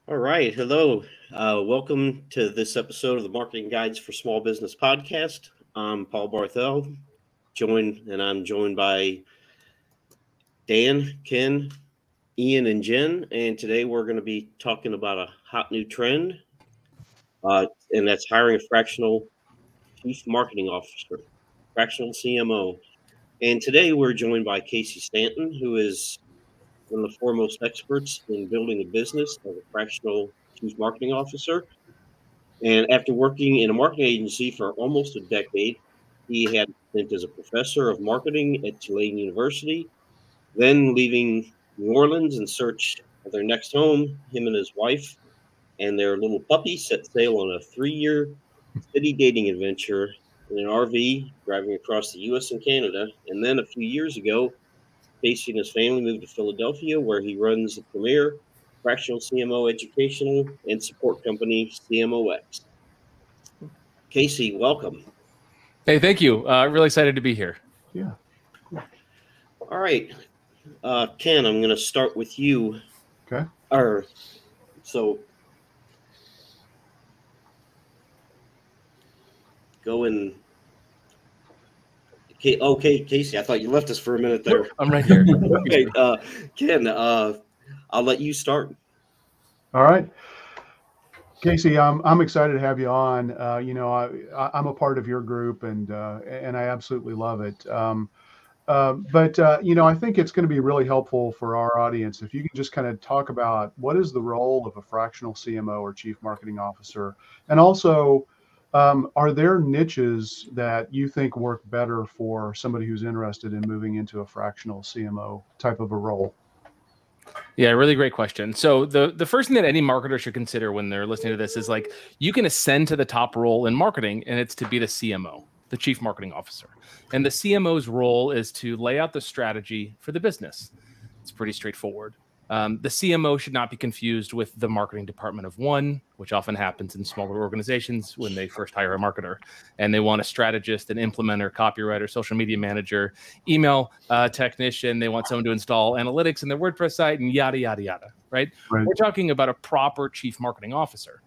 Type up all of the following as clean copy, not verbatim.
All right. Hello. Welcome to this episode of the Marketing Guides for Small Business podcast. I'm Paul Barthel, I'm joined by Dan, Ken, Ian, and Jen. And today we're going to be talking about a hot new trend, and that's hiring a fractional Chief Marketing Officer, Fractional CMO. And today we're joined by Casey Stanton, who is one of the foremost experts in building a business as a fractional Chief Marketing Officer. And after working in a marketing agency for almost a decade, he had a stint as a professor of marketing at Tulane University. Then leaving New Orleans in search of their next home, him and his wife and their little puppy set sail on a 3-year city dating adventure in an RV, driving across the U.S. and Canada. And then a few years ago, Casey and his family moved to Philadelphia, where he runs the premier fractional CMO educational and support company, CMOx. Casey, welcome. Hey, thank you. Really excited to be here. Yeah. All right. Ken, I'm going to start with you. Okay. So go and... Okay, Casey, I thought you left us for a minute there. I'm right here. Okay, Ken, I'll let you start. All right. Casey, I'm excited to have you on. I'm a part of your group, and I absolutely love it. I think it's going to be really helpful for our audience if you can just kind of talk about what is the role of a fractional CMO or Chief Marketing Officer, and also are there niches that you think work better for somebody who's interested in moving into a fractional CMO type of a role? Yeah, really great question. So the first thing that any marketer should consider when they're listening to this is like, you can ascend to the top role in marketing, and it's to be the CMO, the Chief Marketing Officer. And the CMO's role is to lay out the strategy for the business. It's pretty straightforward. The CMO should not be confused with the marketing department of one, which often happens in smaller organizations when they first hire a marketer and they want a strategist, an implementer, copywriter, social media manager, email technician. They want someone to install analytics in their WordPress site and yada, yada, yada, right? We're talking about a proper chief marketing officer.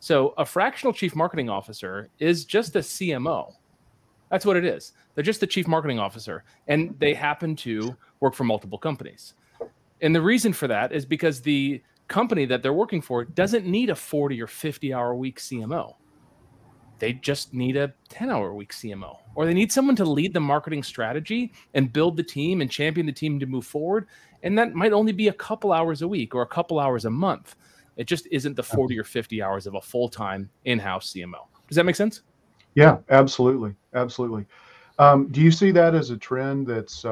So a fractional chief marketing officer is just a CMO. That's what it is. They're just the chief marketing officer, and they happen to work for multiple companies. And the reason for that is because the company that they're working for doesn't need a 40 or 50-hour week CMO. They just need a 10-hour week CMO, or they need someone to lead the marketing strategy and build the team and champion the team to move forward. And that might only be a couple hours a week or a couple hours a month. It just isn't the 40 or 50 hours of a full-time in-house CMO. Does that make sense? Yeah, absolutely. Absolutely. Do you see that as a trend that's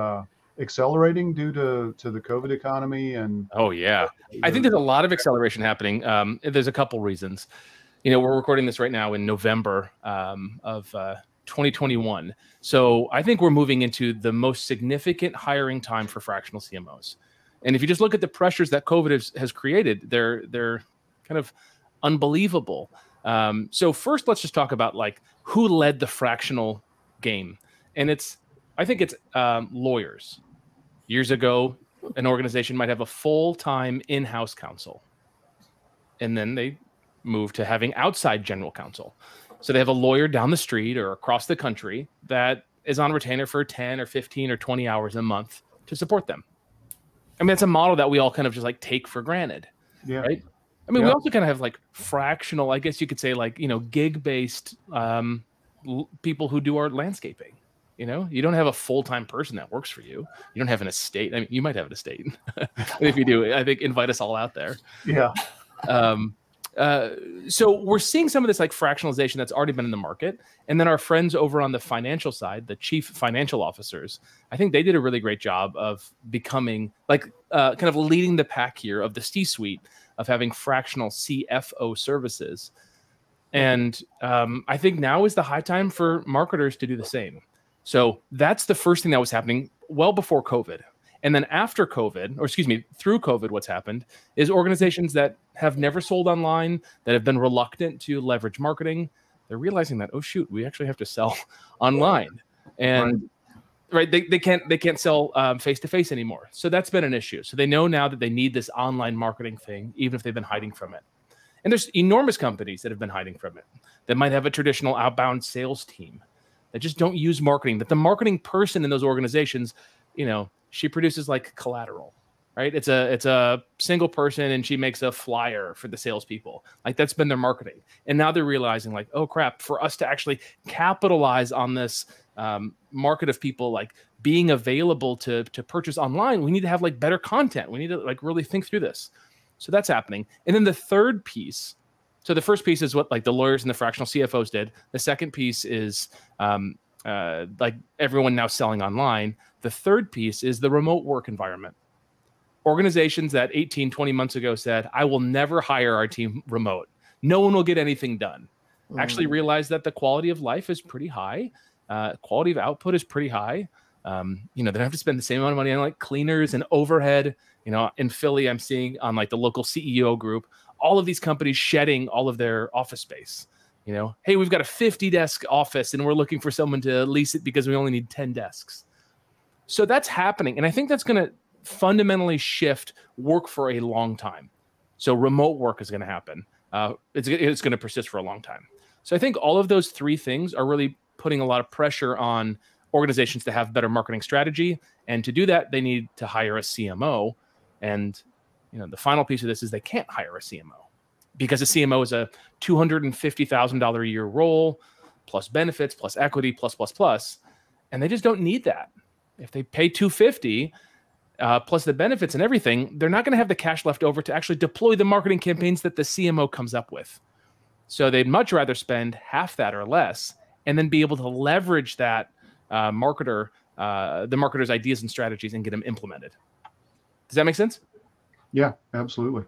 accelerating due to the COVID economy? And oh yeah, I think there's a lot of acceleration happening. There's a couple reasons. We're recording this right now in November of 2021, so I think we're moving into the most significant hiring time for fractional CMOs. And if you just look at the pressures that COVID has created, they're kind of unbelievable. So first, let's just talk about like who led the fractional game, and I think it's lawyers. Years ago, an organization might have a full-time in-house counsel, and then they move to having outside general counsel. So they have a lawyer down the street or across the country that is on retainer for 10 or 15 or 20 hours a month to support them. I mean, that's a model that we all kind of just like take for granted, right? I mean, we also kind of have like fractional, I guess you could say like, gig-based people who do our landscaping. You don't have a full-time person that works for you. You don't have an estate. I mean, you might have an estate. If you do, I think invite us all out there. Yeah. So we're seeing some of this like fractionalization that's already been in the market. And then our friends over on the financial side, the chief financial officers, I think they did a really great job of becoming like kind of leading the pack here of the C-suite of having fractional CFO services. And I think now is the high time for marketers to do the same. So that's the first thing that was happening well before COVID. And then after COVID, or excuse me, through COVID, what's happened is organizations that have never sold online, that have been reluctant to leverage marketing, they're realizing that, oh, shoot, we actually have to sell online. And right? They can't sell face to face anymore. So that's been an issue. So they know now that they need this online marketing thing, even if they've been hiding from it. And there's enormous companies that have been hiding from it, that might have a traditional outbound sales team that just don't use marketing, that the marketing person in those organizations, she produces like collateral, right? It's a single person and she makes a flyer for the salespeople. Like that's been their marketing. And now they're realizing like, oh crap, for us to actually capitalize on this market of people like being available to purchase online, we need to have like better content. We need to like really think through this. So that's happening. And then the third piece, so the first piece is what like the lawyers and the fractional CFOs did. The second piece is like everyone now selling online. The third piece is the remote work environment. Organizations that 18, 20 months ago said, I will never hire our team remote. No one will get anything done. Actually realize that the quality of life is pretty high. Quality of output is pretty high. They don't have to spend the same amount of money on like cleaners and overhead. In Philly, I'm seeing on like the local CEO group, all of these companies shedding all of their office space. Hey, we've got a 50 desk office and we're looking for someone to lease it because we only need 10 desks. So that's happening. And I think that's going to fundamentally shift work for a long time. So remote work is going to happen. It's going to persist for a long time. So I think all of those three things are really putting a lot of pressure on organizations to have better marketing strategy. And to do that, they need to hire a CMO. And the final piece of this is they can't hire a CMO because a CMO is a $250,000 a year role, plus benefits, plus equity, plus. And they just don't need that. If they pay $250,000 plus the benefits and everything, they're not going to have the cash left over to actually deploy the marketing campaigns that the CMO comes up with. So they'd much rather spend half that or less and then be able to leverage that the marketer's ideas and strategies and get them implemented. Does that make sense? Yeah, absolutely.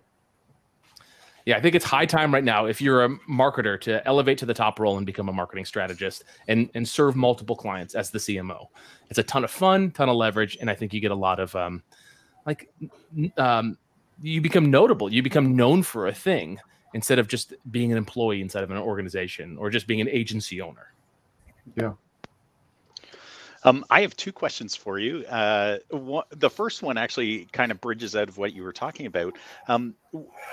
Yeah, I think it's high time right now, if you're a marketer, to elevate to the top role and become a marketing strategist and serve multiple clients as the CMO. It's a ton of fun, ton of leverage, and I think you get a lot of you become notable. You become known for a thing instead of just being an employee inside of an organization or just being an agency owner. Yeah. I have two questions for you. The first one actually kind of bridges out of what you were talking about.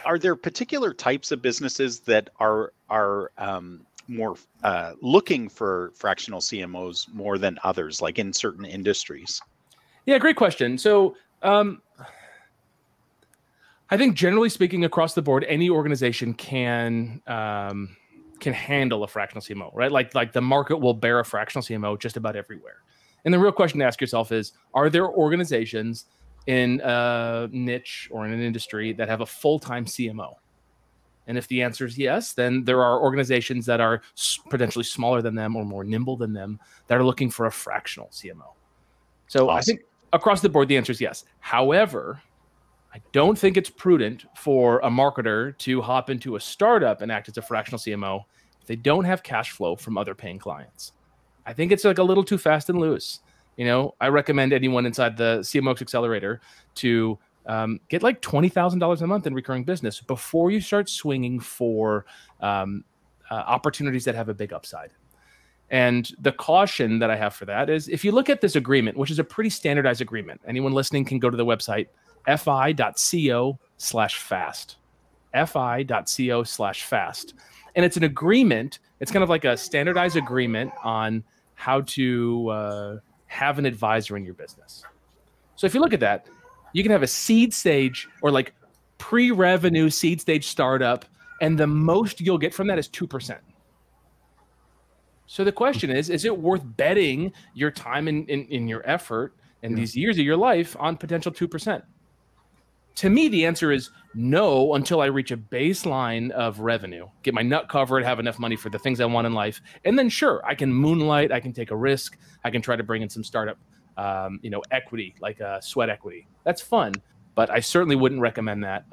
Are there particular types of businesses that are more looking for fractional CMOs more than others, like in certain industries? Yeah, great question. So I think generally speaking, across the board, any organization can handle a fractional CMO, right? Like the market will bear a fractional CMO just about everywhere. And the real question to ask yourself is, are there organizations in a niche or in an industry that have a full-time CMO? And if the answer is yes, then there are organizations that are potentially smaller than them or more nimble than them that are looking for a fractional CMO. So awesome. I think across the board, the answer is yes. However, I don't think it's prudent for a marketer to hop into a startup and act as a fractional CMO if they don't have cash flow from other paying clients. I think it's like a little too fast and loose. I recommend anyone inside the CMOx Accelerator to get like $20,000 a month in recurring business before you start swinging for opportunities that have a big upside. And the caution that I have for that is, if you look at this agreement, which is a pretty standardized agreement, anyone listening can go to the website fi.co/fast, fi.co/fast. And it's an agreement. It's kind of like a standardized agreement on how to have an advisor in your business. So if you look at that, you can have a seed stage or like pre-revenue seed stage startup, and the most you'll get from that is 2%. So the question is it worth betting your time in your effort and these years of your life on potential 2%? To me, the answer is no, until I reach a baseline of revenue, get my nut covered, have enough money for the things I want in life. And then sure, I can moonlight, I can take a risk, I can try to bring in some startup, equity, like sweat equity. That's fun, but I certainly wouldn't recommend that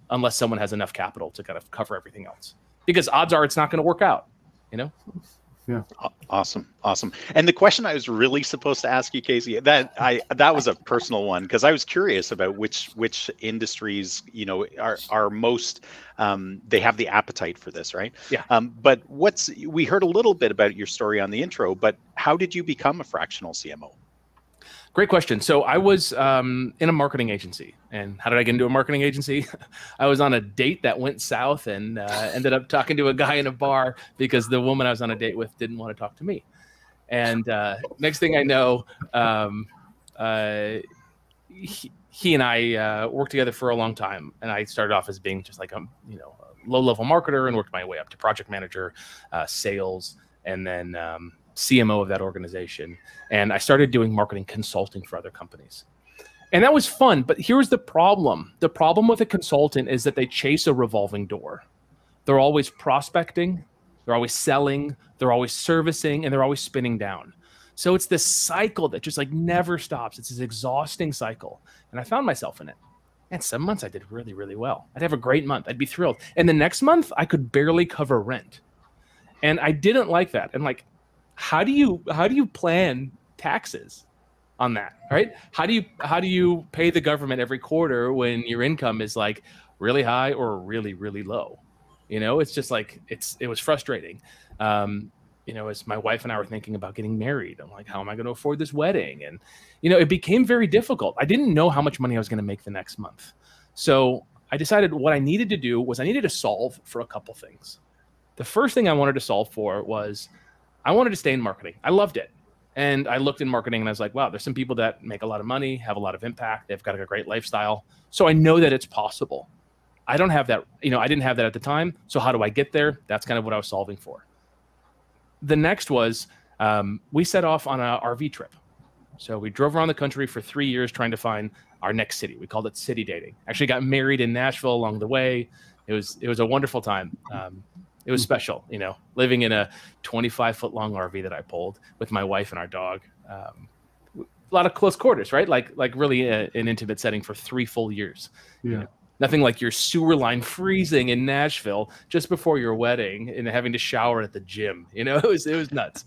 unless someone has enough capital to kind of cover everything else, because odds are it's not going to work out, Yeah. Awesome. And the question I was really supposed to ask you, Casey, that was a personal one, because I was curious about which industries, are most, they have the appetite for this, right? Yeah. But we heard a little bit about your story on the intro, but how did you become a fractional CMO? Great question. So I was in a marketing agency. And how did I get into a marketing agency? I was on a date that went south and ended up talking to a guy in a bar because the woman I was on a date with didn't want to talk to me. And next thing I know, he and I worked together for a long time. And I started off as being just like a low-level marketer and worked my way up to project manager, sales, and then CMO of that organization. And I started doing marketing consulting for other companies. And that was fun, but here's the problem. The problem with a consultant is that they chase a revolving door. They're always prospecting, they're always selling, they're always servicing, and they're always spinning down. So it's this cycle that just like never stops. It's this exhausting cycle. And I found myself in it. And some months I did really, really well. I'd have a great month. I'd be thrilled. And the next month I could barely cover rent. And I didn't like that. And like, how do you plan taxes on that, right? How do you pay the government every quarter when your income is like really high or really, really low? It's just like, it was frustrating. As my wife and I were thinking about getting married, I'm like, how am I going to afford this wedding? And, it became very difficult. I didn't know how much money I was going to make the next month. So I decided what I needed to do was I needed to solve for a couple things. The first thing I wanted to solve for was I wanted to stay in marketing. I loved it. And I looked in marketing and I was like, wow, there's some people that make a lot of money, have a lot of impact. They've got a great lifestyle. So I know that it's possible. I don't have that, I didn't have that at the time. So how do I get there? That's kind of what I was solving for. The next was we set off on an RV trip. So we drove around the country for 3 years trying to find our next city. We called it city dating. Actually got married in Nashville along the way. It was a wonderful time. It was special, living in a 25-foot long RV that I pulled with my wife and our dog. A lot of close quarters, right? Like really an intimate setting for 3 full years. Yeah. Nothing like your sewer line freezing in Nashville just before your wedding and having to shower at the gym. It was nuts.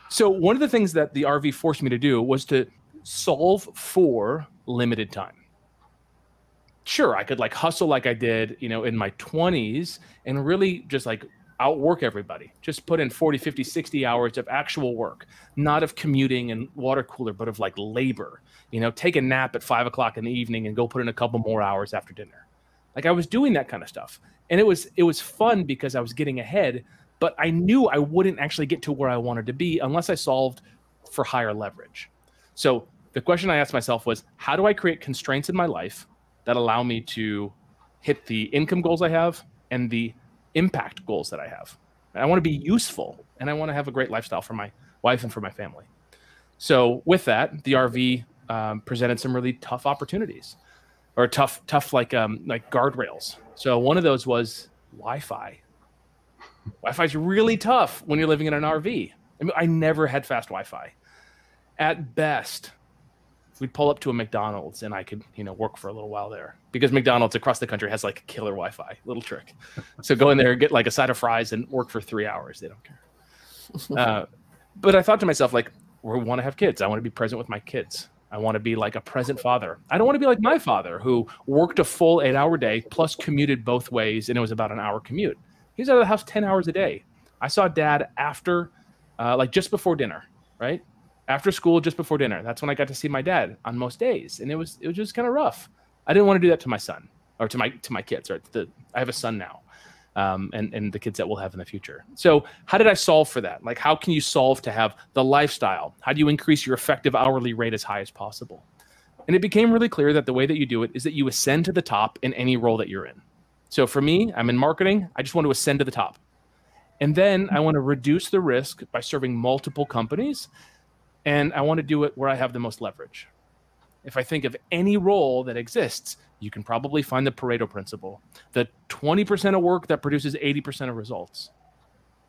So one of the things that the RV forced me to do was to solve for limited time. Sure, I could like hustle like I did, in my 20s and really just like outwork everybody. Just put in 40, 50, 60 hours of actual work, not of commuting and water cooler, but of like labor. Take a nap at 5 o'clock in the evening and go put in a couple more hours after dinner. Like I was doing that kind of stuff. And it was fun because I was getting ahead, but I knew I wouldn't actually get to where I wanted to be unless I solved for higher leverage. So the question I asked myself was, how do I create constraints in my life that allow me to hit the income goals I have and the impact goals that I have? And I want to be useful and I want to have a great lifestyle for my wife and for my family. So with that, the RV presented some really tough opportunities, or tough like guardrails. So one of those was Wi-Fi. Wi-Fi is really tough when you're living in an RV. I mean, I never had fast Wi-Fi. At best, we'd pull up to a McDonald's and I could, work for a little while there because McDonald's across the country has like killer Wi-Fi, little trick. So go in there, get like a side of fries and work for 3 hours. They don't care. But I thought to myself, like, we want to have kids. I want to be present with my kids. I want to be like a present father. I don't want to be like my father who worked a full 8-hour day plus commuted both ways. And it was about an hour commute. He was out of the house 10 hours a day. I saw dad after, just before dinner, right? After school, just before dinner. That's when I got to see my dad on most days. And it was just kind of rough. I didn't want to do that to my son or to my kids. Right? I have a son now and the kids that we'll have in the future. So how did I solve for that? Like, how can you solve to have the lifestyle? How do you increase your effective hourly rate as high as possible? And it became really clear that the way that you do it is that you ascend to the top in any role that you're in. So for me, I'm in marketing. I just want to ascend to the top. And then I want to reduce the risk by serving multiple companies. And I want to do it where I have the most leverage. If I think of any role that exists, you can probably find the Pareto principle, the 20% of work that produces 80% of results.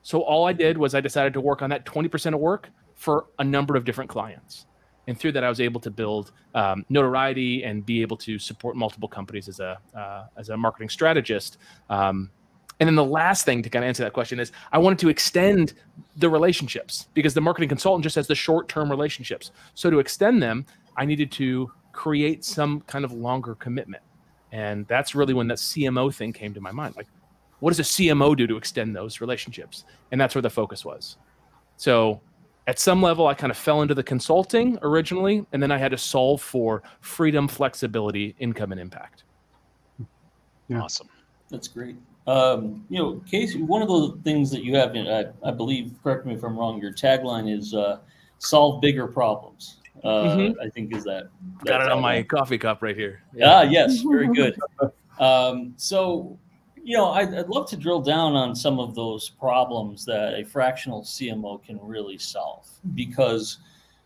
So all I did was I decided to work on that 20% of work for a number of different clients. And through that, I was able to build notoriety and be able to support multiple companies as a marketing strategist. And then the last thing to kind of answer that question is I wanted to extend the relationships because the marketing consultant just has the short-term relationships. So to extend them, I needed to create some kind of longer commitment. And that's really when that CMO thing came to my mind. Like, what does a CMO do to extend those relationships? And that's where the focus was. So At some level, I kind of fell into the consulting originally, and then I had to solve for freedom, flexibility, income, and impact. Yeah. Awesome. That's great. Casey, one of the things that you have, I believe, correct me if I'm wrong, your tagline is solve bigger problems. I think is that. Got it on my coffee cup right here. Yeah. Yes, very good. So, I'd love to drill down on some of those problems that a fractional CMO can really solve, because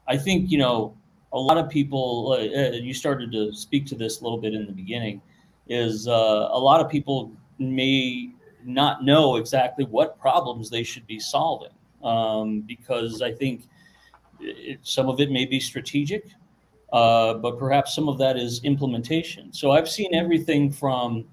I think, a lot of people, you started to speak to this a little bit in the beginning, is a lot of people may not know exactly what problems they should be solving, because I think some of it may be strategic, but perhaps some of that is implementation. So I've seen everything from,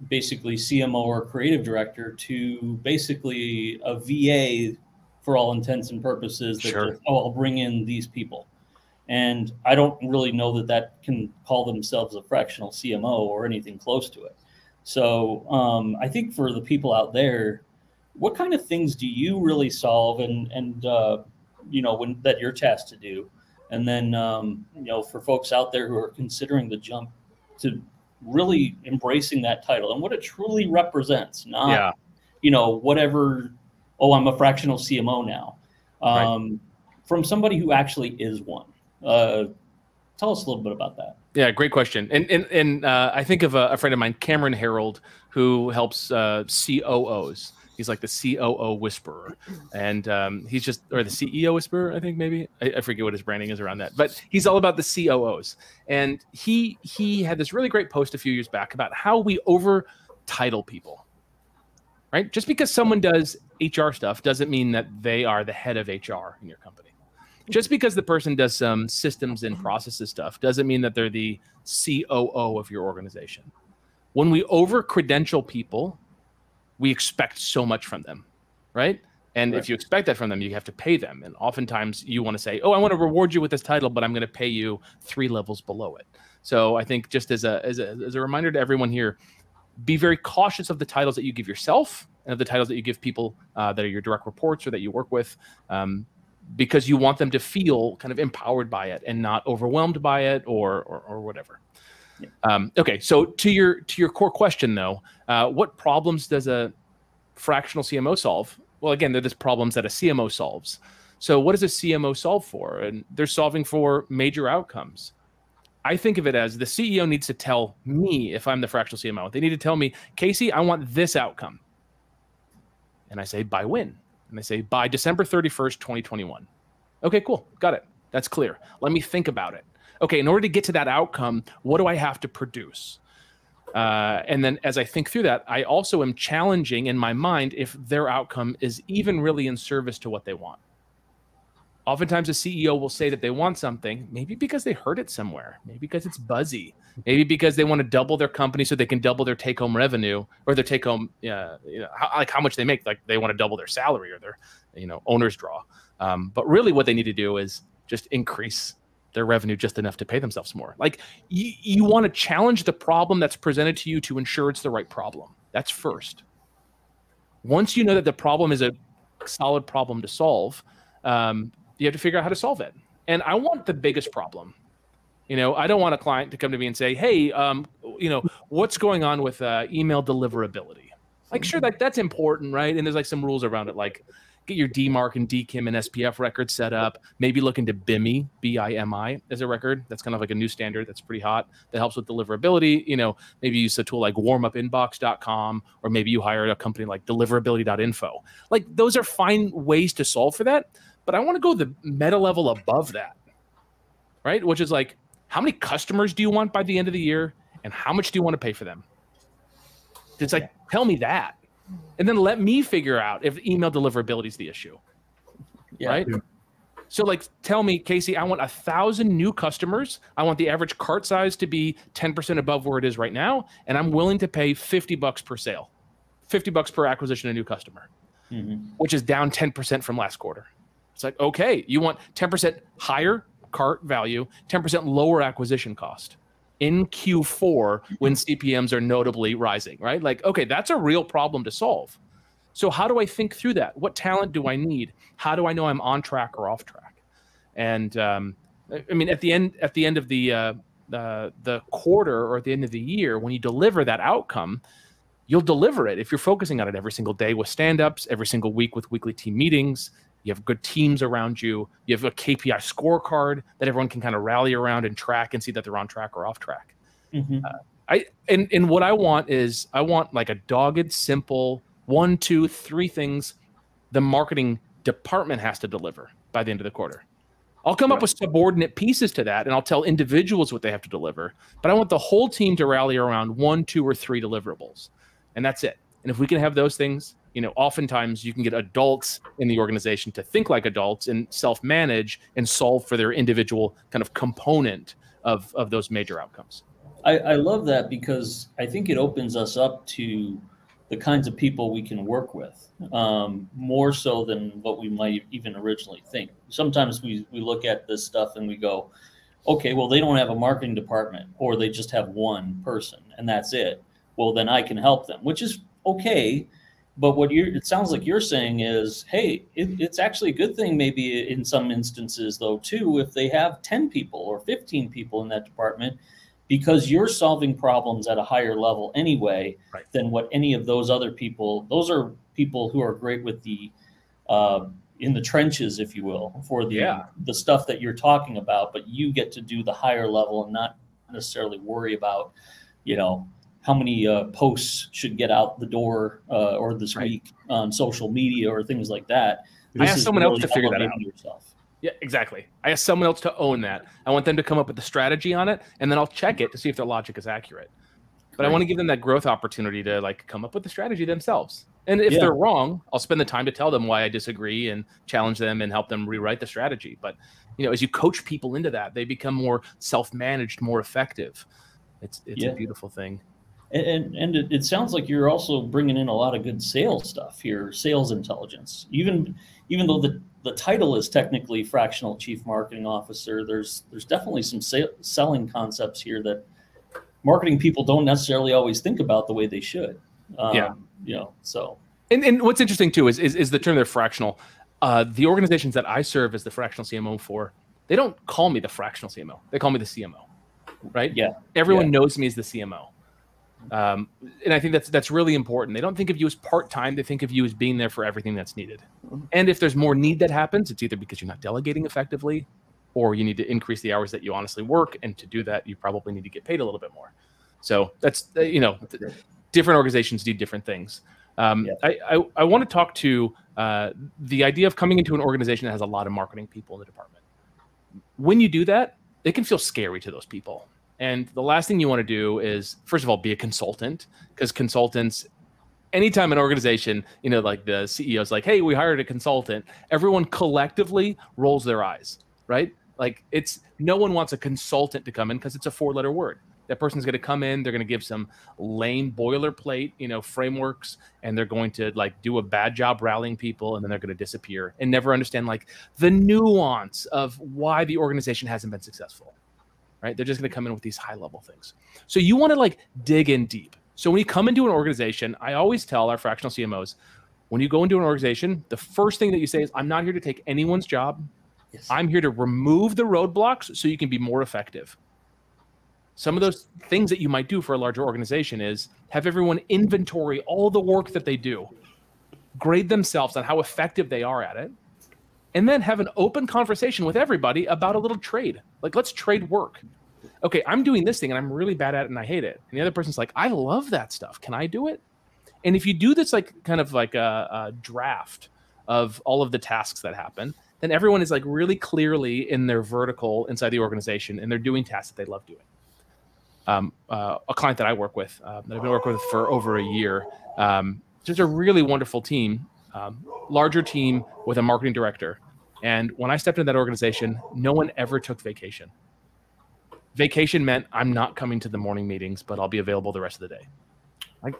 basically CMO or creative director to basically a VA for all intents and purposes. That Sure. just, I'll bring in these people. And I don't really know that can call themselves a fractional CMO or anything close to it. So I think for the people out there, what kind of things do you really solve and when that you're tasked to do? And then, for folks out there who are considering the jump to really embracing that title and what it truly represents, not, whatever, I'm a fractional CMO now, from somebody who actually is one. Tell us a little bit about that. Yeah, great question. And I think of a friend of mine, Cameron Harold, who helps COOs. He's like the COO whisperer, and he's just, or the CEO whisperer, I think maybe. I forget what his branding is around that, but he's all about the COOs. And he had this really great post a few years back about how we over title people, right? Just because someone does HR stuff doesn't mean that they are the head of HR in your company. Just because the person does some systems and processes stuff doesn't mean that they're the COO of your organization. When we over-credential people, we expect so much from them, right? And if you expect that from them, you have to pay them. And oftentimes you want to say, I want to reward you with this title, but I'm going to pay you 3 levels below it. So I think just as a reminder to everyone here, be very cautious of the titles that you give yourself and of the titles that you give people that are your direct reports or that you work with, because you want them to feel kind of empowered by it and not overwhelmed by it or whatever. Okay, so to your core question though, what problems does a fractional CMO solve? Well, again, they're the problems that a CMO solves. So what does a CMO solve for? And they're solving for major outcomes. I think of it as the CEO needs to tell me, if I'm the fractional CMO, they need to tell me, Casey, I want this outcome. And I say, by when? And they say, by December 31st, 2021. Okay, cool. Got it. That's clear. Let me think about it. Okay, in order to get to that outcome, what do I have to produce? And then as I think through that, I also am challenging in my mind if their outcome is even really in service to what they want. Oftentimes a CEO will say that they want something, maybe because they heard it somewhere, maybe because it's buzzy, maybe because they want to double their company so they can double their take-home revenue or their take-home, like how much they make, like they want to double their salary or their, owner's draw. But really what they need to do is just increase their revenue just enough to pay themselves more. Like you want to challenge the problem that's presented to you to ensure it's the right problem. That's first. Once you know that the problem is a solid problem to solve, you have to figure out how to solve it. And I want the biggest problem. I don't want a client to come to me and say, hey, what's going on with email deliverability? Like, sure, that's important, right? And there's like some rules around it, like get your DMARC and DKIM and SPF records set up. Maybe look into BIMI, B-I-M-I, as a record. That's kind of like a new standard that's pretty hot that helps with deliverability. Maybe use a tool like warmupinbox.com, or maybe you hire a company like deliverability.info. Like those are fine ways to solve for that. But I want to go the meta level above that, right? Which is like, how many customers do you want by the end of the year? And how much do you want to pay for them? It's like, tell me that. And then let me figure out if email deliverability is the issue, right? Yeah. So like, tell me, Casey, I want 1,000 new customers. I want the average cart size to be 10% above where it is right now. And I'm willing to pay $50 per sale, $50 per acquisition of a new customer, which is down 10% from last quarter. It's like, okay, you want 10% higher cart value, 10% lower acquisition cost in Q4 when CPMs are notably rising, right? Like, okay, that's a real problem to solve. So how do I think through that? What talent do I need? How do I know I'm on track or off track? And I mean, at the end of the quarter or at the end of the year, when you deliver that outcome, you'll deliver it if you're focusing on it every single day with stand-ups, every single week with weekly team meetings. You have good teams around you. You have a KPI scorecard that everyone can kind of rally around and track and see that they're on track or off track. Mm-hmm. And what I want is, I want like a dogged, simple 1, 2, 3 things the marketing department has to deliver by the end of the quarter. I'll come up with subordinate pieces to that, and I'll tell individuals what they have to deliver. But I want the whole team to rally around 1, 2, or 3 deliverables, and that's it. And if we can have those things, you know, oftentimes you can get adults in the organization to think like adults and self-manage and solve for their individual kind of component of those major outcomes. I love that, because I think it opens us up to the kinds of people we can work with, more so than what we might even originally think. Sometimes we look at this stuff and we go, okay, well, they don't have a marketing department, or they just have one person and that's it. Well, then I can help them, which is okay. But what it sounds like you're saying is, hey, it's actually a good thing maybe in some instances, though, too, if they have 10 people or 15 people in that department, because you're solving problems at a higher level anyway than what any of those other people. Those are people who are great with the in the trenches, if you will, for the stuff that you're talking about. But you get to do the higher level and not necessarily worry about, you know, how many posts should get out the door or this week on social media or things like that. I ask someone else to figure that out yourself. Yeah, exactly. I ask someone else to own that. I want them to come up with the strategy on it, and then I'll check it to see if their logic is accurate. But I want to give them that growth opportunity to like come up with the strategy themselves. And if they're wrong, I'll spend the time to tell them why I disagree and challenge them and help them rewrite the strategy. But, you know, as you coach people into that, they become more self-managed, more effective. It's a beautiful thing. And it sounds like you're also bringing in a lot of good sales stuff here, sales intelligence. Even though the title is technically Fractional Chief Marketing Officer, there's definitely some selling concepts here that marketing people don't necessarily always think about the way they should. You know, so. And what's interesting too is the term they're fractional. The organizations that I serve as the Fractional CMO for, they don't call me the Fractional CMO. They call me the CMO, right? Yeah. Everyone knows me as the CMO. And I think that's really important. They don't think of you as part-time. They think of you as being there for everything that's needed. And if there's more need that happens, it's either because you're not delegating effectively, or you need to increase the hours that you honestly work. And to do that, you probably need to get paid a little bit more. So that's, you know, different organizations do different things. I want to talk to the idea of coming into an organization that has a lot of marketing people in the department. When you do that, it can feel scary to those people. And the last thing you want to do is, first of all, be a consultant, because consultants, anytime an organization, you know, like the CEO is like, hey, we hired a consultant, everyone collectively rolls their eyes, right? Like no one wants a consultant to come in because it's a 4-letter word. That person's going to come in, they're going to give some lame boilerplate, you know, frameworks, and they're going to like do a bad job rallying people, and then they're going to disappear and never understand like the nuance of why the organization hasn't been successful. Right? They're just going to come in with these high level things. So you want to like dig in deep. So when you come into an organization, I always tell our fractional CMOs, when you go into an organization, the first thing that you say is, I'm not here to take anyone's job. Yes. I'm here to remove the roadblocks so you can be more effective. Some of those things that you might do for a larger organization is have everyone inventory all the work that they do, grade themselves on how effective they are at it, and then have an open conversation with everybody about a little trade. Like, let's trade work. Okay, I'm doing this thing and I'm really bad at it and I hate it. And the other person's like, I love that stuff. Can I do it? And if you do this like kind of like a draft of all of the tasks that happen, then everyone is like really clearly in their vertical inside the organization, and they're doing tasks that they love doing. A client that I work with, that I've been working with for over a year, just a really wonderful team. Larger team with a marketing director. And when I stepped into that organization, no one ever took vacation. Vacation meant I'm not coming to the morning meetings, but I'll be available the rest of the day.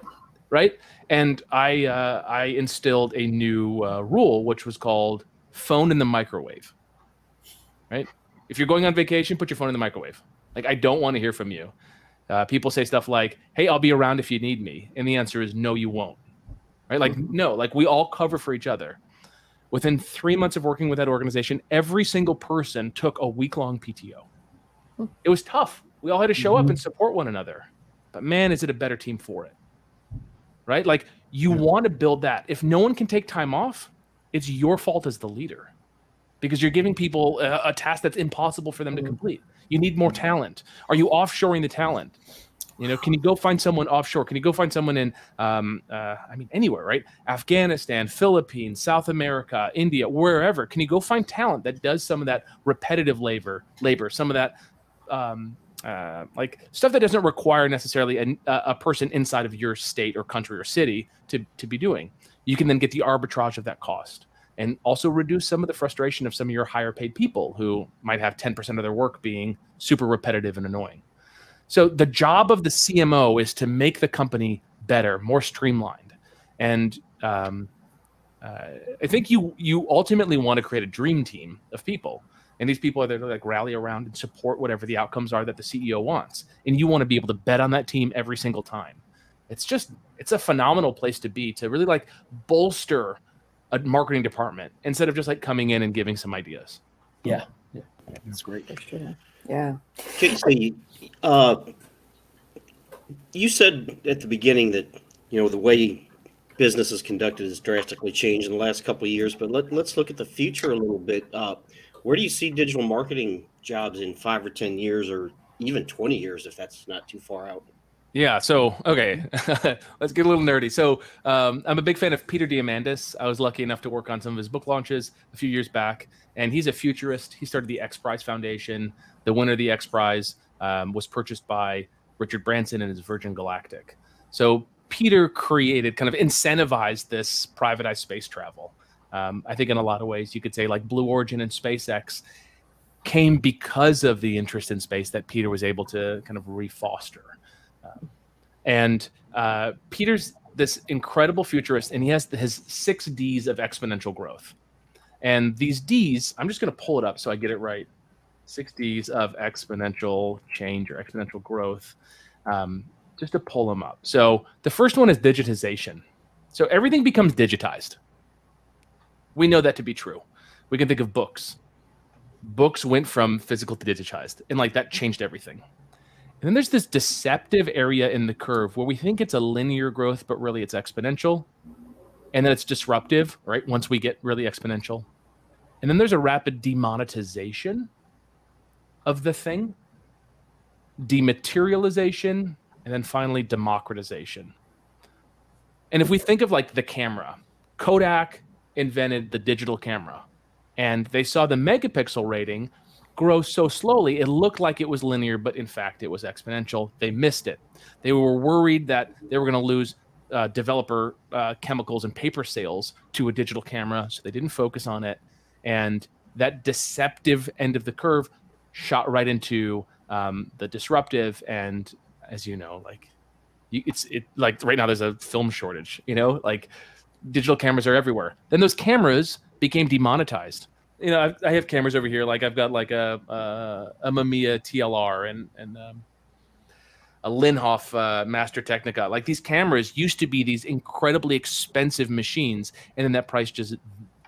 Right? And I instilled a new rule, which was called phone in the microwave. Right? If you're going on vacation, put your phone in the microwave. Like, I don't want to hear from you. People say stuff like, hey, I'll be around if you need me. And the answer is no, you won't. right? Like, no, like we all cover for each other. Within 3 months of working with that organization, every single person took a week-long PTO. It was tough. We all had to show up and support one another. But man, is it a better team for it, right? Like you want to build that. If no one can take time off, it's your fault as the leader because you're giving people a task that's impossible for them to complete. You need more talent. Are you offshoring the talent? You know, can you go find someone offshore? Can you go find someone in, I mean, anywhere, right? Afghanistan, Philippines, South America, India, wherever. Can you go find talent that does some of that repetitive labor, some of that like stuff that doesn't require necessarily a person inside of your state or country or city to be doing? You can then get the arbitrage of that cost and also reduce some of the frustration of some of your higher paid people who might have 10% of their work being super repetitive and annoying. So the job of the CMO is to make the company better, more streamlined. And I think you ultimately want to create a dream team of people. And these people are there to like rally around and support whatever the outcomes are that the CEO wants. And you want to be able to bet on that team every single time. It's a phenomenal place to be, to really like bolster a marketing department instead of just like coming in and giving some ideas. Yeah. That's great. Yeah. Casey, you said at the beginning that, you know, the way business is conducted has drastically changed in the last couple of years, but let's look at the future a little bit. Where do you see digital marketing jobs in 5 or 10 years or even 20 years, if that's not too far out? Yeah. So, okay, let's get a little nerdy. So I'm a big fan of Peter Diamandis. I was lucky enough to work on some of his book launches a few years back, and he's a futurist. He started the X Prize Foundation. The winner of the X Prize was purchased by Richard Branson and his Virgin Galactic. So Peter created, kind of incentivized this privatized space travel. I think in a lot of ways you could say like Blue Origin and SpaceX came because of the interest in space that Peter was able to kind of refoster. Peter's this incredible futurist, and he has his 6 Ds of exponential growth. And these Ds, I'm just going to pull it up so I get it right. 6 Ds of exponential change or exponential growth, just to pull them up. So the first one is digitization. So everything becomes digitized. We know that to be true. We can think of books. Books went from physical to digitized, and like that changed everything. And then there's this deceptive area in the curve where we think it's a linear growth, but really it's exponential. And then it's disruptive, right? Once we get really exponential. And then there's a rapid demonetization of the thing, dematerialization, and then finally democratization. And if we think of like the camera, Kodak invented the digital camera, and they saw the megapixel rating grow so slowly, it looked like it was linear, but in fact, it was exponential. They missed it. They were worried that they were going to lose developer chemicals and paper sales to a digital camera, so they didn't focus on it. And that deceptive end of the curve shot right into the disruptive. And as you know, like like right now there's a film shortage, you know, like digital cameras are everywhere. Then those cameras became demonetized. You know, I have cameras over here. Like I've got like a Mamiya TLR and a Linhof Master Technica. Like these cameras used to be these incredibly expensive machines, and then that price just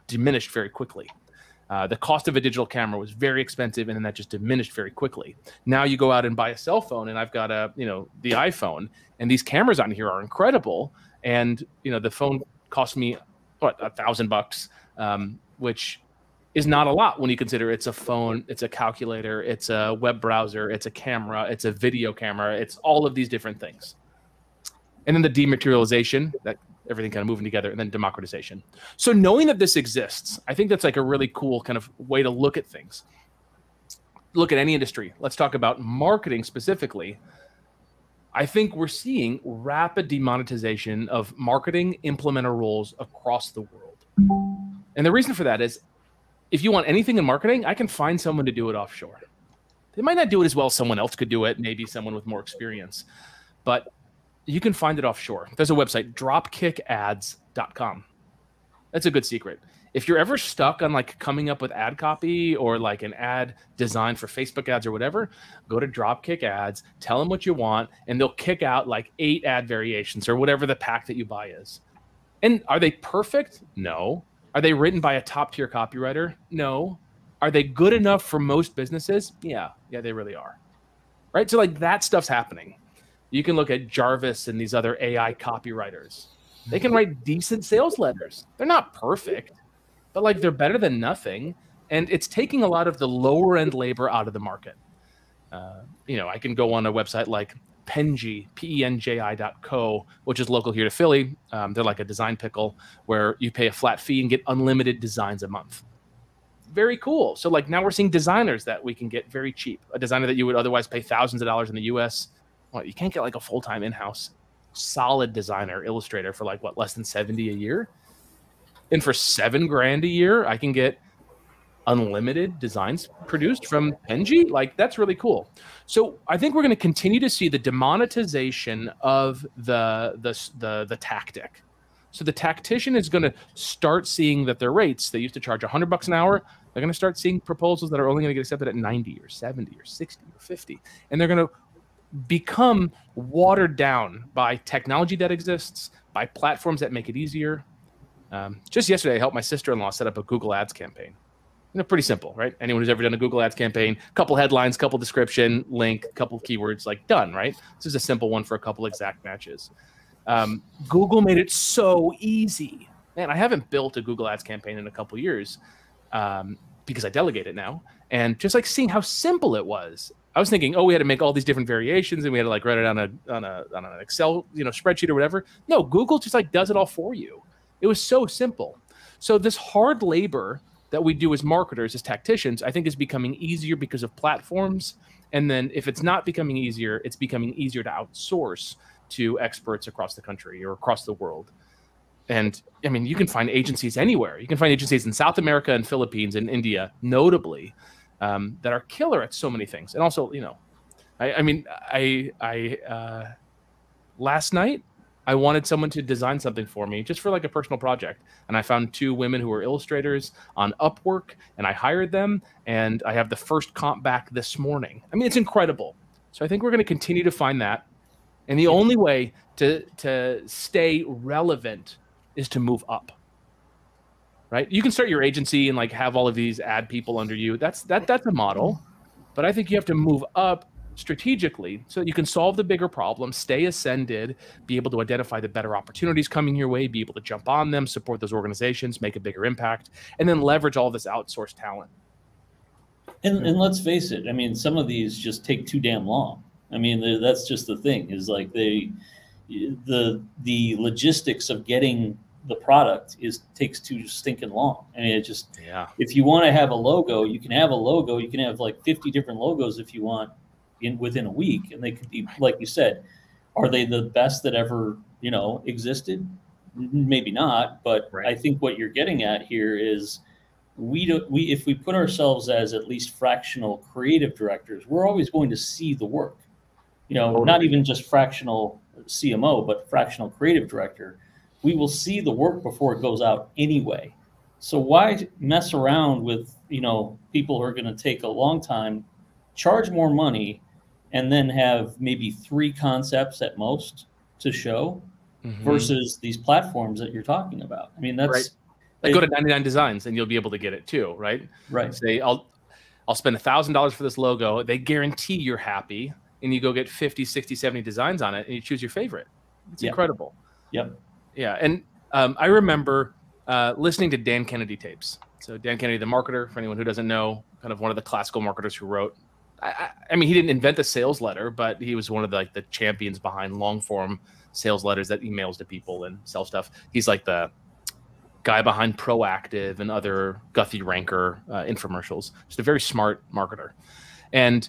diminished very quickly. The cost of a digital camera was very expensive, and then that just diminished very quickly. Now you go out and buy a cell phone, and I've got the iPhone, and these cameras on here are incredible. And the phone cost me what, $1,000, which is not a lot when you consider it's a phone, it's a calculator, it's a web browser, it's a camera, it's a video camera, it's all of these different things. And then the dematerialization, that everything kind of moving together, and then democratization. So knowing that this exists, I think that's like a really cool kind of way to look at things. Look at any industry. Let's talk about marketing specifically. I think we're seeing rapid demonetization of marketing implementer roles across the world. And the reason for that is, if you want anything in marketing, I can find someone to do it offshore. They might not do it as well as someone else could do it, maybe someone with more experience, but you can find it offshore. There's a website, dropkickads.com. That's a good secret. If you're ever stuck on like coming up with ad copy or like an ad design for Facebook ads or whatever, go to Dropkick Ads, tell them what you want, and they'll kick out like 8 ad variations or whatever the pack that you buy is. And are they perfect? No. Are they written by a top tier copywriter? No. Are they good enough for most businesses? Yeah, they really are. Right? So like that stuff's happening. You can look at Jarvis and these other AI copywriters. They can write decent sales letters. They're not perfect, but like they're better than nothing. And it's taking a lot of the lower end labor out of the market. I can go on a website like Penji, penji.co, which is local here to Philly. They're like a design pickle where you pay a flat fee and get unlimited designs a month. Very cool. So like now we're seeing designers that we can get very cheap. A designer that you would otherwise pay thousands of dollars in the US. Well, you can't get like a full-time in-house solid designer, illustrator for like less than 70 a year. And for $7,000 a year, I can get unlimited designs produced from Penji. Like that's really cool. So I think we're going to continue to see the demonetization of the tactic. So the tactician is going to start seeing that their rates, they used to charge $100 an hour. They're going to start seeing proposals that are only going to get accepted at 90 or 70 or 60 or 50. And they're going to become watered down by technology that exists, by platforms that make it easier. Just yesterday, I helped my sister-in-law set up a Google Ads campaign. Pretty simple, right? Anyone who's ever done a Google Ads campaign, couple headlines, couple description, link, couple keywords, like done, right? This is a simple one for a couple exact matches. Google made it so easy. Man, I haven't built a Google Ads campaign in a couple years because I delegate it now. And just like seeing how simple it was, I was thinking, we had to make all these different variations and we had to like write it on an Excel, spreadsheet or whatever. No, Google just like does it all for you. It was so simple. So this hard labor that we do as marketers, as tacticians, I think is becoming easier because of platforms. And then if it's not becoming easier, it's becoming easier to outsource to experts across the country or across the world. And I mean, you can find agencies anywhere. You can find agencies in South America and Philippines and India, notably, that are killer at so many things. And also, last night, I wanted someone to design something for me just for like a personal project. And I found 2 women who were illustrators on Upwork and I hired them and I have the first comp back this morning. I mean, it's incredible. So I think we're going to continue to find that. And the only way to stay relevant is to move up, right? You can start your agency and like have all of these ad people under you. That's a model, but I think you have to move up strategically so that you can solve the bigger problems, stay ascended, be able to identify the better opportunities coming your way, be able to jump on them, support those organizations, make a bigger impact, and then leverage all this outsourced talent. And let's face it, I mean, some of these just take too damn long. I mean, that's just the thing is like the logistics of getting the product takes too stinking long. I mean, if you want to have a logo, you can have a logo. You can have like 50 different logos if you want within a week. And they could be, like you said, are they the best that ever, existed? Maybe not. But right. I think what you're getting at here is if we put ourselves as at least fractional creative directors, we're always going to see the work. Not even just fractional CMO, but fractional creative director, we will see the work before it goes out anyway. So why mess around with, people who are going to take a long time, charge more money, and then have maybe 3 concepts at most to show versus these platforms that you're talking about. I mean, that's right. Like go to 99 Designs and you'll be able to get it too, right? Right. Say, I'll spend $1,000 for this logo. They guarantee you're happy. And you go get 50, 60, 70 designs on it, and you choose your favorite. It's incredible. Yep. Yeah, and I remember listening to Dan Kennedy tapes. So Dan Kennedy, the marketer, for anyone who doesn't know, kind of one of the classical marketers who wrote. I mean, he didn't invent the sales letter, but he was one of the champions behind long-form sales letters that emails to people and sell stuff. He's like the guy behind Proactive and other Guthy-Ranker infomercials. Just a very smart marketer. And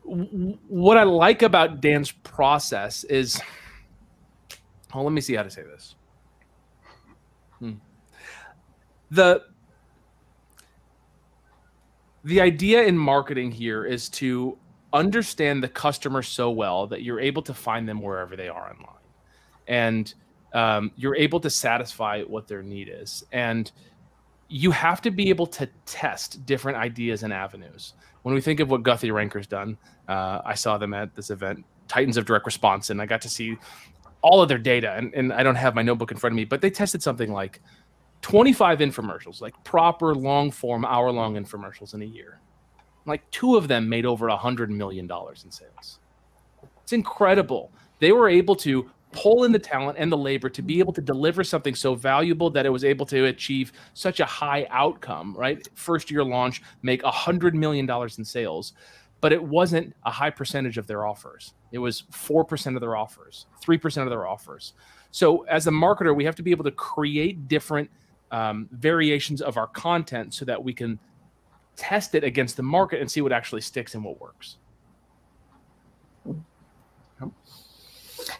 what I like about Dan's process is, let me see how to say this. The idea in marketing here is to understand the customer so well that you're able to find them wherever they are online. And you're able to satisfy what their need is. And you have to be able to test different ideas and avenues. When we think of what Guthy-Ranker's done, I saw them at this event, Titans of Direct Response, and I got to see all of their data, and I don't have my notebook in front of me, but they tested something like 25 infomercials, like proper long form, hour-long infomercials in a year. Like 2 of them made over $100 million in sales. It's incredible. They were able to pull in the talent and the labor to be able to deliver something so valuable that it was able to achieve such a high outcome, right? First year launch, make $100 million in sales, but it wasn't a high percentage of their offers. It was 4% of their offers, 3% of their offers. So as a marketer, we have to be able to create different variations of our content so that we can test it against the market and see what actually sticks and what works.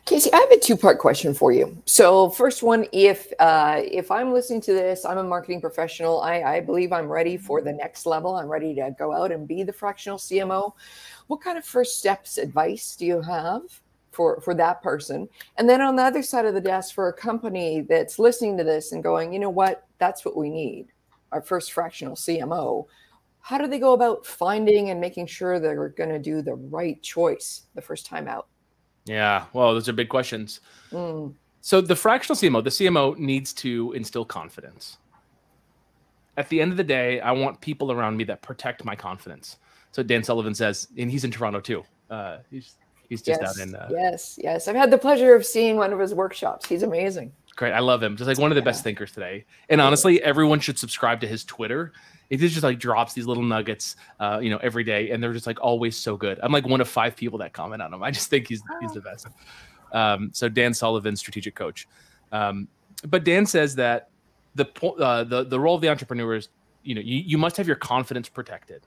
Casey, I have a 2-part question for you. So first one, if I'm listening to this, I'm a marketing professional. I believe I'm ready for the next level. I'm ready to go out and be the fractional CMO. What kind of first steps advice do you have for that person? And then on the other side of the desk, for a company that's listening to this and going, you know what, that's what we need, our first fractional CMO. How do they go about finding and making sure they're going to do the right choice the first time out? Yeah, well, those are big questions. So the fractional CMO, the CMO needs to instill confidence. At the end of the day, I want people around me that protect my confidence. So Dan Sullivan says, and he's in Toronto too. He's just out in. Yes. I've had the pleasure of seeing one of his workshops. He's amazing. Great. I love him. Just like one of the best thinkers today. And honestly, everyone should subscribe to his Twitter. It just like drops these little nuggets, every day. And they're just like always so good. I'm like one of 5 people that comment on him. I just think he's the best. So Dan Sullivan, strategic coach. But Dan says that the role of the entrepreneur is, you must have your confidence protected.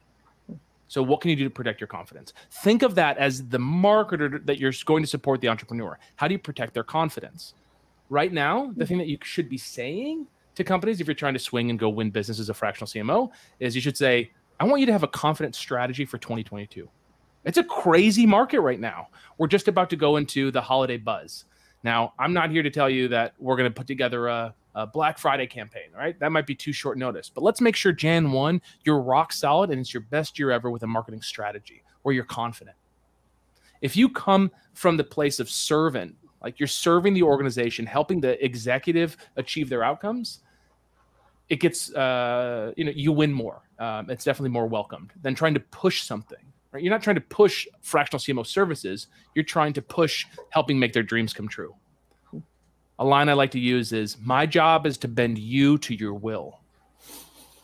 So what can you do to protect your confidence? Think of that as the marketer that you're going to support the entrepreneur. How do you protect their confidence? Right now, the thing that you should be saying to companies, if you're trying to swing and go win business as a fractional CMO, is you should say, I want you to have a confident strategy for 2022. It's a crazy market right now. We're just about to go into the holiday buzz. Now, I'm not here to tell you that we're going to put together a Black Friday campaign, right? That might be too short notice, but let's make sure Jan 1, you're rock solid and it's your best year ever with a marketing strategy where you're confident. If you come from the place of servant, like you're serving the organization, helping the executive achieve their outcomes, it gets, you win more. It's definitely more welcomed than trying to push something, right? You're not trying to push fractional CMO services. You're trying to push helping make their dreams come true. A line I like to use is, my job is to bend you to your will.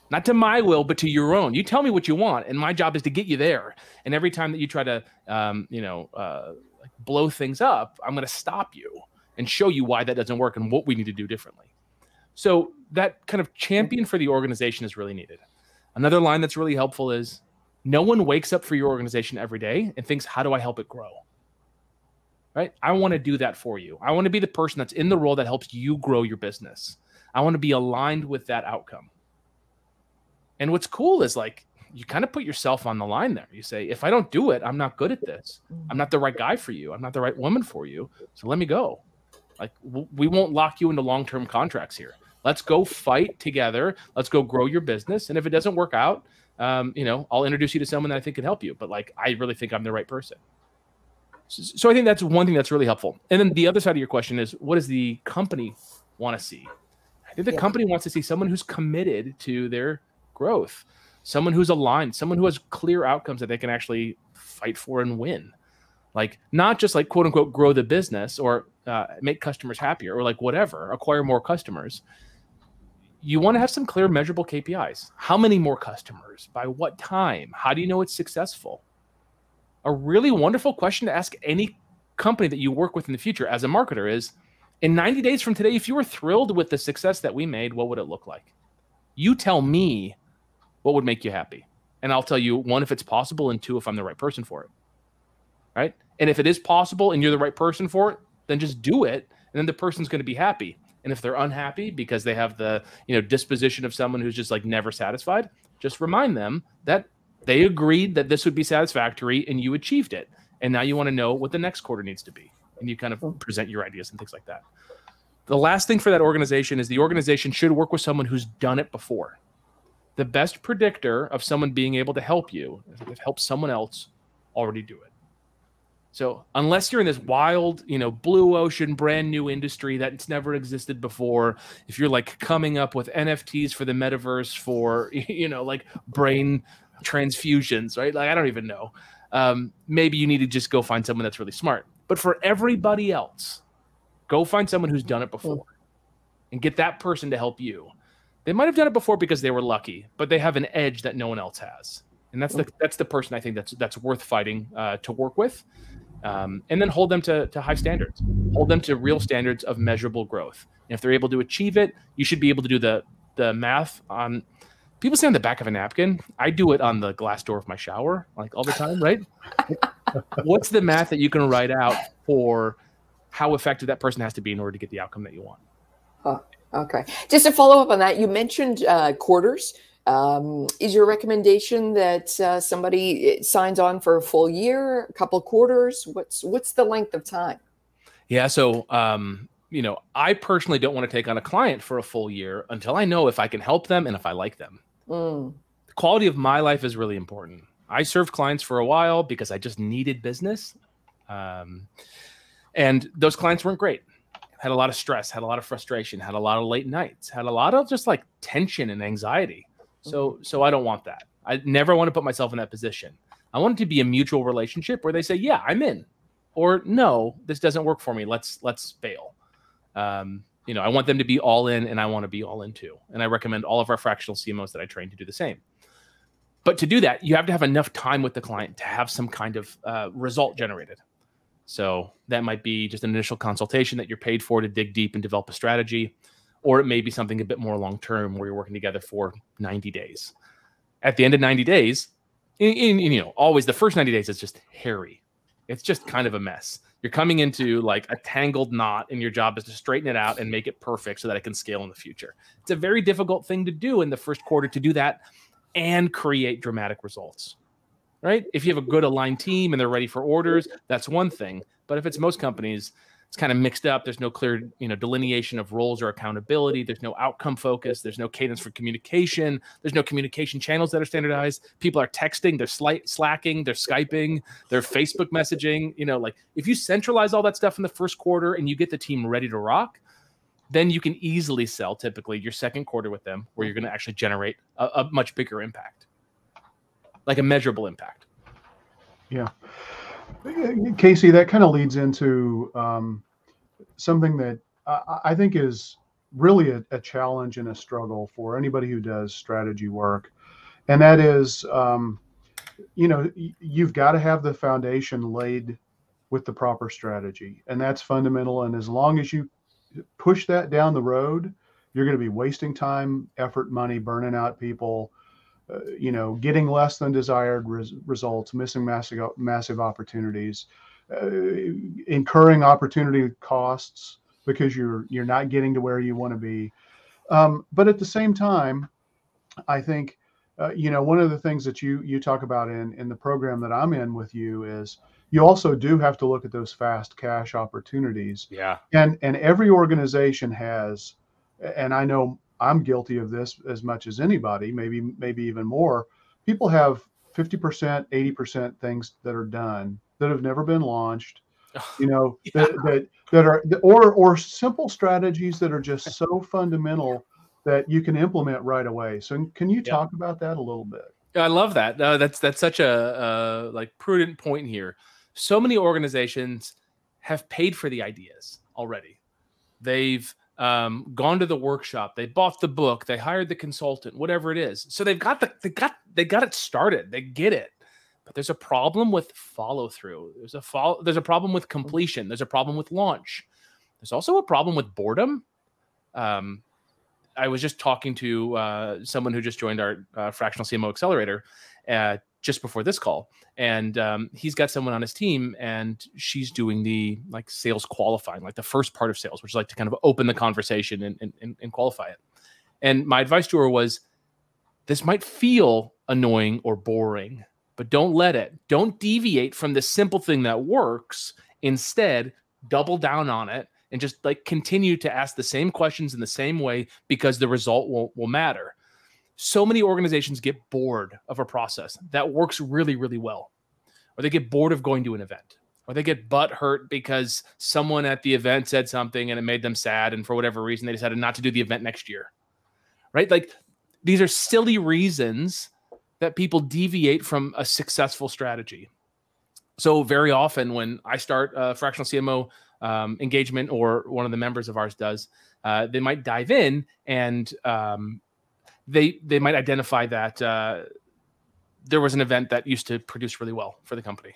Not to my will, but to your own. You tell me what you want, and my job is to get you there. And every time that you try to, blow things up, I'm going to stop you and show you why that doesn't work and what we need to do differently. So that kind of champion for the organization is really needed. Another line that's really helpful is, no one wakes up for your organization every day and thinks, how do I help it grow? Right? I want to do that for you. I want to be the person that's in the role that helps you grow your business. I want to be aligned with that outcome. And what's cool is like, you kind of put yourself on the line there. You say, if I don't do it, I'm not good at this. I'm not the right guy for you. I'm not the right woman for you. So let me go. Like, we won't lock you into long-term contracts here. Let's go fight together. Let's go grow your business. And if it doesn't work out, I'll introduce you to someone that I think can help you. But like, I really think I'm the right person. So I think that's one thing that's really helpful. And then the other side of your question is, what does the company want to see? I think the company wants to see someone who's committed to their growth, someone who's aligned, someone who has clear outcomes that they can actually fight for and win. Like, not just like, quote unquote, grow the business or make customers happier or like whatever, acquire more customers. You want to have some clear measurable KPIs. How many more customers? By what time? How do you know it's successful? A really wonderful question to ask any company that you work with in the future as a marketer is, in 90 days from today, if you were thrilled with the success that we made, what would it look like? You tell me what would make you happy. And I'll tell you, 1, if it's possible, and 2, if I'm the right person for it. Right? And if it is possible and you're the right person for it, then just do it. And then the person's going to be happy. And if they're unhappy because they have the disposition of someone who's just like never satisfied, just remind them that they agreed that this would be satisfactory and you achieved it. And now you want to know what the next quarter needs to be. And you kind of present your ideas and things like that. The last thing for that organization is the organization should work with someone who's done it before. The best predictor of someone being able to help you is if it helps someone else already do it. So unless you're in this wild, blue ocean, brand new industry that's never existed before, if you're like coming up with NFTs for the metaverse for, like brain transfusions, right? Like, I don't even know. Maybe you need to just go find someone that's really smart. But for everybody else, go find someone who's done it before and get that person to help you. They might have done it before because they were lucky, but they have an edge that no one else has. And that's the person I think that's worth fighting to work with. And then hold them to high standards. Hold them to real standards of measurable growth. And if they're able to achieve it, you should be able to do the math on. People say on the back of a napkin. I do it on the glass door of my shower, like all the time, right? What's the math that you can write out for how effective that person has to be in order to get the outcome that you want? Oh, okay. Just to follow up on that, you mentioned quarters. Is your recommendation that somebody signs on for a full year, a couple quarters? What's the length of time? Yeah. So, I personally don't want to take on a client for a full year until I know if I can help them and if I like them. The quality of my life is really important. I served clients for a while because I just needed business. And those clients weren't great. Had a lot of stress, had a lot of frustration, had a lot of late nights, had a lot of just like tension and anxiety. So I don't want that. I never want to put myself in that position. I want it to be a mutual relationship where they say, yeah, I'm in, or no, this doesn't work for me. Let's bail. I want them to be all in, and I want to be all in too. And I recommend all of our fractional CMOs that I train to do the same. But to do that, you have to have enough time with the client to have some kind of result generated. So that might be just an initial consultation that you're paid for to dig deep and develop a strategy. Or it may be something a bit more long-term where you're working together for 90 days. At the end of 90 days, always the first 90 days is just hairy. It's just kind of a mess. You're coming into like a tangled knot, and your job is to straighten it out and make it perfect so that it can scale in the future. It's a very difficult thing to do in the first quarter, to do that and create dramatic results, right? If you have a good aligned team and they're ready for orders, that's one thing. But if it's most companies, it's kind of mixed up. There's no clear, delineation of roles or accountability. There's no outcome focus. There's no cadence for communication. There's no communication channels that are standardized. People are texting, they're slacking, they're Skyping, they're Facebook messaging. If you centralize all that stuff in the first quarter and you get the team ready to rock, then you can easily sell typically your second quarter with them, where you're going to actually generate a much bigger impact, like a measurable impact. Yeah. Casey, that kind of leads into something that I think is really a challenge and a struggle for anybody who does strategy work. And that is, you've got to have the foundation laid with the proper strategy. And that's fundamental. And as long as you push that down the road, you're going to be wasting time, effort, money, burning out people, getting less than desired results, missing massive opportunities, incurring opportunity costs because you're not getting to where you want to be. But at the same time, I think, one of the things that you talk about in the program that I'm in with you is you also do have to look at those fast cash opportunities. Yeah. And every organization has, and I know I'm guilty of this as much as anybody, maybe even more. People have 50%, 80% things that are done that have never been launched, that are, or simple strategies that are just so fundamental that you can implement right away. So can you talk about that a little bit? I love that. That's such a prudent point here. So many organizations have paid for the ideas already. They've gone to the workshop, they bought the book, they hired the consultant, whatever it is. So they got it started. They get it. But there's a problem with follow through. There's a problem with completion. There's a problem with launch. There's also a problem with boredom. I was just talking to someone who just joined our Fractional CMO Accelerator just before this call, and he's got someone on his team, and she's doing the sales qualifying, like the first part of sales, which is like to kind of open the conversation and qualify it. And my advice to her was, this might feel annoying or boring, but don't deviate from the simple thing that works. Instead, double down on it and just continue to ask the same questions in the same way, because the result will matter. So many organizations get bored of a process that works really, really well, or they get bored of going to an event, or they get butt hurt because someone at the event said something and it made them sad. And for whatever reason, they decided not to do the event next year, right? Like these are silly reasons that people deviate from a successful strategy. So very often when I start a fractional CMO engagement, or one of the members of ours does, they might dive in and they might identify that there was an event that used to produce really well for the company.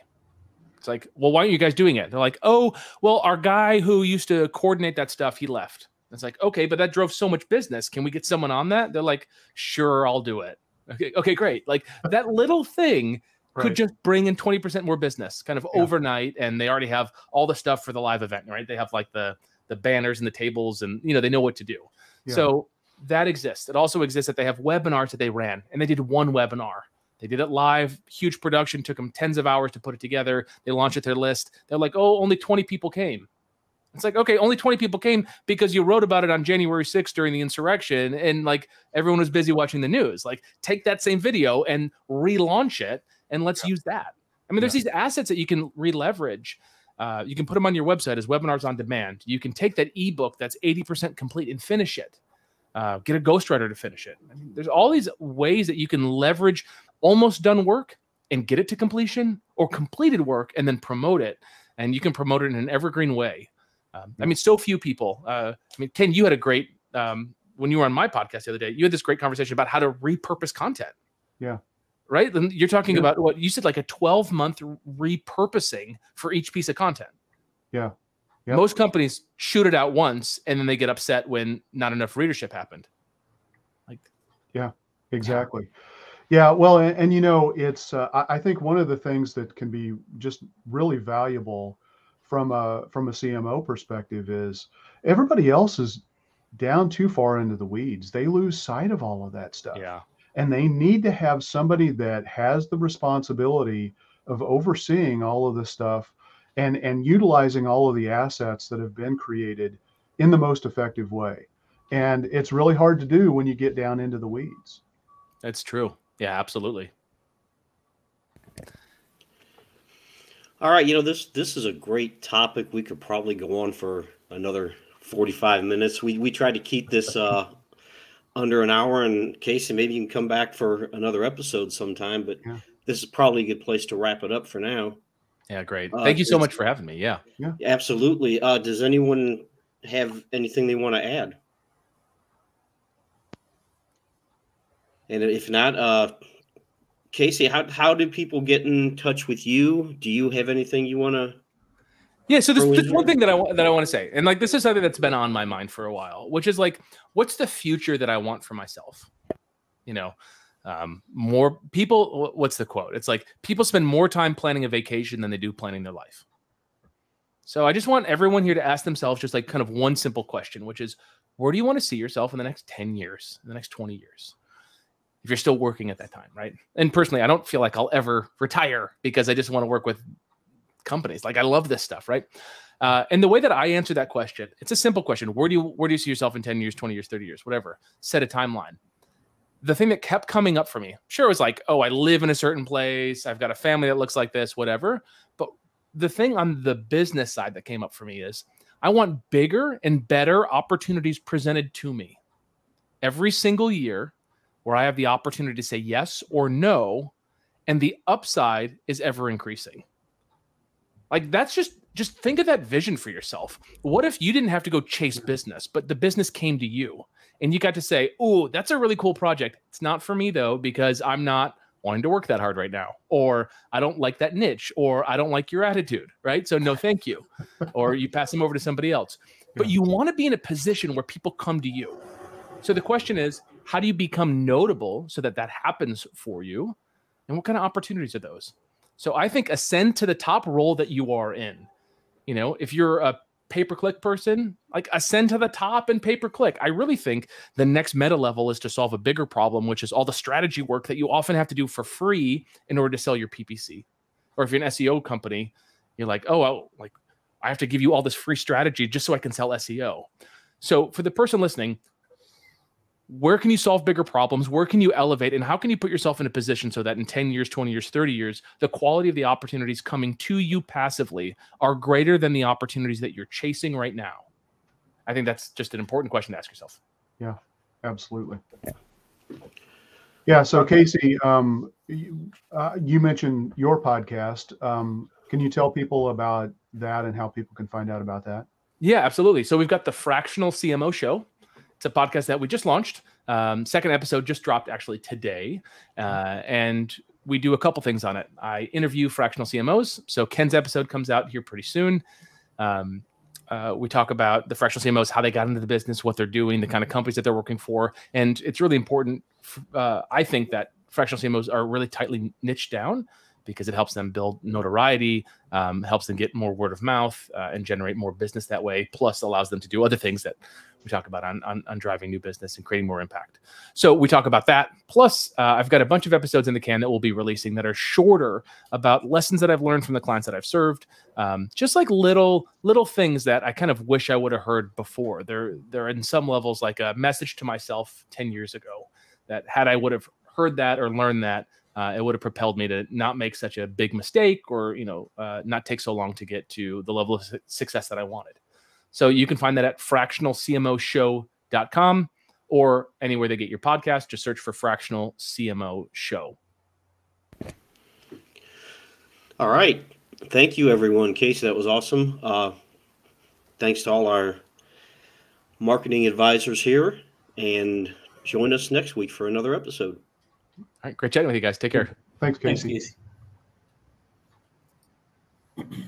It's like, well, why aren't you guys doing it? They're like, oh, well, our guy who used to coordinate that stuff, he left. It's like, okay, but that drove so much business. Can we get someone on that? They're like, sure, I'll do it. Okay, great. Like that little thing could just bring in 20% more business kind of overnight. And they already have all the stuff for the live event, right? They have like the banners and the tables and, you know, they know what to do. Yeah. So that exists. It also exists that they have webinars that they ran, and they did one webinar. They did it live, huge production, took them tens of hours to put it together. They launched it to their list. They're like, oh, only 20 people came. It's like, okay, only 20 people came because you wrote about it on January 6th during the insurrection, and like everyone was busy watching the news. Like take that same video and relaunch it, and let's use that. I mean, there's these assets that you can re-leverage. You can put them on your website as webinars on demand. You can take that ebook that's 80% complete and finish it. Get a ghostwriter to finish it. I mean, there's all these ways that you can leverage almost done work and get it to completion, or completed work and then promote it. And you can promote it in an evergreen way. I mean, so few people. I mean, Ken, you had a great, when you were on my podcast the other day, you had this great conversation about how to repurpose content. Yeah. Right? And you're talking about what you said, like a 12-month repurposing for each piece of content. Yeah. Yep. Most companies shoot it out once and then they get upset when not enough readership happened. Like, yeah, exactly. Yeah. Well, and you know, it's, I think one of the things that can be just really valuable from a CMO perspective is everybody else is down too far into the weeds. They lose sight of all of that stuff. Yeah. And they need to have somebody that has the responsibility of overseeing all of this stuff and utilizing all of the assets that have been created in the most effective way. And it's really hard to do when you get down into the weeds. That's true. Yeah, absolutely. All right, you know, this is a great topic. We could probably go on for another 45 minutes. We tried to keep this under an hour, and Casey, maybe you can come back for another episode sometime, but this is probably a good place to wrap it up for now. Yeah, great. Thank you so much for having me. Yeah. Absolutely. Does anyone have anything they want to add? And if not, Casey, how do people get in touch with you? Do you have anything you want to? Yeah, so there's one thing that I want to say, and like this is something that's been on my mind for a while, which is like, what's the future that I want for myself? You know, more people. What's the quote? It's like people spend more time planning a vacation than they do planning their life. So I just want everyone here to ask themselves just like kind of one simple question, which is, where do you want to see yourself in the next 10 years, in the next 20 years? If you're still working at that time, right? And personally, I don't feel like I'll ever retire because I just want to work with companies. Like I love this stuff, right? And the way that I answer that question, it's a simple question. Where do you see yourself in 10 years, 20 years, 30 years, whatever? Set a timeline. The thing that kept coming up for me, sure, was like, oh, I live in a certain place. I've got a family that looks like this, whatever. But the thing on the business side that came up for me is I want bigger and better opportunities presented to me every single year, where I have the opportunity to say yes or no, and the upside is ever increasing. Like that's just think of that vision for yourself. What if you didn't have to go chase business, but the business came to you and you got to say, oh, that's a really cool project. It's not for me though, because I'm not wanting to work that hard right now, or I don't like that niche, or I don't like your attitude, right? So no, thank you. Or you pass them over to somebody else. But you want to be in a position where people come to you. So the question is, how do you become notable so that that happens for you? And what kind of opportunities are those? So I think ascend to the top role that you are in. You know, if you're a pay-per-click person, like ascend to the top and pay-per-click. I really think the next meta level is to solve a bigger problem, which is all the strategy work that you often have to do for free in order to sell your PPC. Or if you're an SEO company, you're like, oh, like I have to give you all this free strategy just so I can sell SEO. So for the person listening, where can you solve bigger problems? Where can you elevate? And how can you put yourself in a position so that in 10 years, 20 years, 30 years, the quality of the opportunities coming to you passively are greater than the opportunities that you're chasing right now? I think that's just an important question to ask yourself. Yeah, absolutely. Yeah. So Casey, you mentioned your podcast. Can you tell people about that and how people can find out about that? Yeah, absolutely. So we've got the Fractional CMO Show. It's a podcast that we just launched. Second episode just dropped actually today. And we do a couple things on it. I interview fractional CMOs. So Ken's episode comes out here pretty soon. We talk about the fractional CMOs, how they got into the business, what they're doing, the kind of companies that they're working for. And it's really important, I think, that fractional CMOs are really tightly niched down because it helps them build notoriety, helps them get more word of mouth and generate more business that way, plus allows them to do other things that we talk about on driving new business and creating more impact. So we talk about that. Plus, I've got a bunch of episodes in the can that we'll be releasing that are shorter about lessons that I've learned from the clients that I've served. Just like little things that I kind of wish I would have heard before. They're in some levels like a message to myself 10 years ago that had I would have heard that or learned that, it would have propelled me to not make such a big mistake or, not take so long to get to the level of success that I wanted. So you can find that at fractionalcmoshow.com or anywhere they get your podcast. Just search for Fractional CMO Show. All right. Thank you, everyone. Casey, that was awesome. Thanks to all our marketing advisors here, and join us next week for another episode. All right. Great chatting with you guys. Take care. Thanks, Casey. Thanks, Casey.